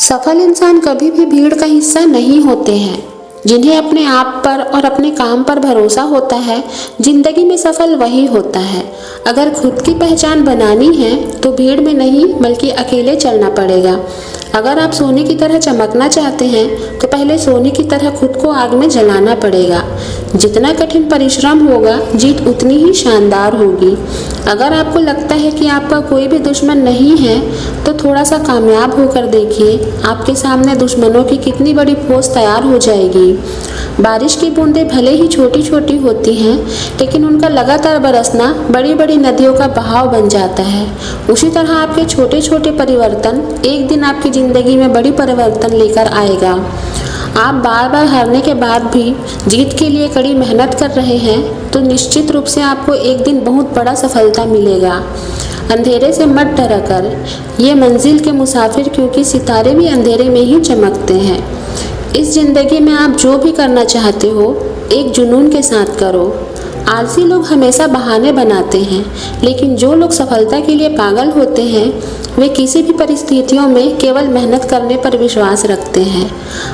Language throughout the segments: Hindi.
सफल इंसान कभी भी भीड़ का हिस्सा नहीं होते हैं। जिन्हें अपने आप पर और अपने काम पर भरोसा होता है, जिंदगी में सफल वही होता है। अगर खुद की पहचान बनानी है तो भीड़ में नहीं बल्कि अकेले चलना पड़ेगा। अगर आप सोने की तरह चमकना चाहते हैं तो पहले सोने की तरह खुद को आग में जलाना पड़ेगा। जितना कठिन परिश्रम होगा, जीत उतनी ही शानदार होगी। अगर आपको लगता है कि आपका कोई भी दुश्मन नहीं है तो थोड़ा सा कामयाब होकर देखिए, आपके सामने दुश्मनों की कितनी बड़ी फौज तैयार हो जाएगी। बारिश की बूंदें भले ही छोटी छोटी होती हैं, लेकिन उनका लगातार बरसना बड़ी बड़ी नदियों का बहाव बन जाता है। उसी तरह आपके छोटे छोटे परिवर्तन एक दिन आपकी ज़िंदगी में बड़ी परिवर्तन लेकर आएगा। आप बार बार हारने के बाद भी जीत के लिए कड़ी मेहनत कर रहे हैं तो निश्चित रूप से आपको एक दिन बहुत बड़ा सफलता मिलेगा। अंधेरे से मत डरा कर, ये मंजिल के मुसाफिर, क्योंकि सितारे भी अंधेरे में ही चमकते हैं। इस ज़िंदगी में आप जो भी करना चाहते हो एक जुनून के साथ करो। आलसी लोग हमेशा बहाने बनाते हैं, लेकिन जो लोग सफलता के लिए पागल होते हैं वे किसी भी परिस्थितियों में केवल मेहनत करने पर विश्वास रखते हैं।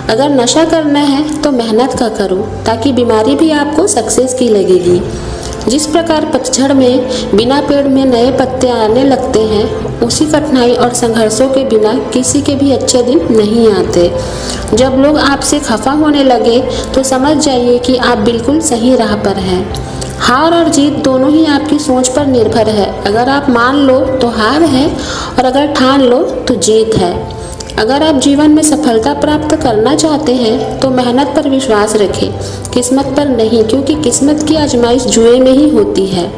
अगर नशा करना है तो मेहनत का करो, ताकि बीमारी भी आपको सक्सेस की लगेगी। जिस प्रकार पतझड़ में बिना पेड़ में नए पत्ते आने लगते हैं, उसी कठिनाई और संघर्षों के बिना किसी के भी अच्छे दिन नहीं आते। जब लोग आपसे खफा होने लगे तो समझ जाइए कि आप बिल्कुल सही राह पर हैं। हार और जीत दोनों ही आपकी सोच पर निर्भर है। अगर आप मान लो तो हार है, और अगर ठान लो तो जीत है। अगर आप जीवन में सफलता प्राप्त करना चाहते हैं तो मेहनत पर विश्वास रखें, किस्मत पर नहीं, क्योंकि किस्मत की आजमाइश जुए में ही होती है।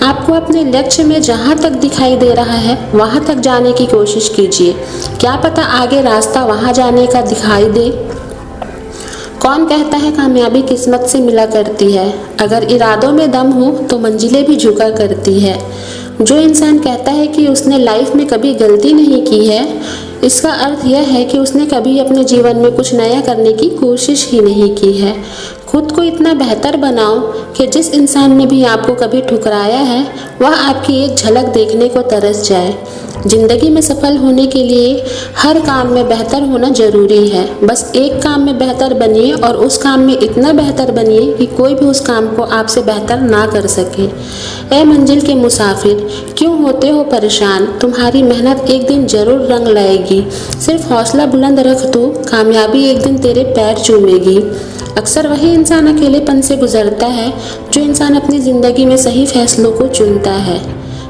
आपको अपने लक्ष्य में जहाँ तक दिखाई दे रहा है वहाँ तक जाने की कोशिश कीजिए। क्या पता आगे रास्ता वहाँ जाने का दिखाई दे। कौन कहता है कामयाबी किस्मत से मिला करती है? अगर इरादों में दम हो तो मंजिलें भी झुका करती है। जो इंसान कहता है कि उसने लाइफ में कभी गलती नहीं की है, इसका अर्थ यह है कि उसने कभी अपने जीवन में कुछ नया करने की कोशिश ही नहीं की है। खुद को इतना बेहतर बनाओ कि जिस इंसान ने भी आपको कभी ठुकराया है वह आपकी एक झलक देखने को तरस जाए। जिंदगी में सफल होने के लिए हर काम में बेहतर होना जरूरी है। बस एक काम में बेहतर बनिए और उस काम में इतना बेहतर बनिए कि कोई भी उस काम को आपसे बेहतर ना कर सके। ए मंजिल के मुसाफिर, क्यों होते हो परेशान? तुम्हारी मेहनत एक दिन जरूर रंग लाएगी। सिर्फ हौसला बुलंद रख दो, कामयाबी एक दिन तेरे पैर चूमेगी। अक्सर वही इंसान अकेलेपन से गुजरता है जो इंसान अपनी ज़िंदगी में सही फैसलों को चुनता है।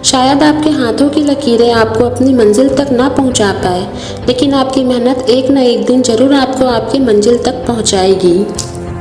शायद आपके हाथों की लकीरें आपको अपनी मंजिल तक ना पहुंचा पाए, लेकिन आपकी मेहनत एक न एक दिन जरूर आपको आपकी मंजिल तक पहुंचाएगी।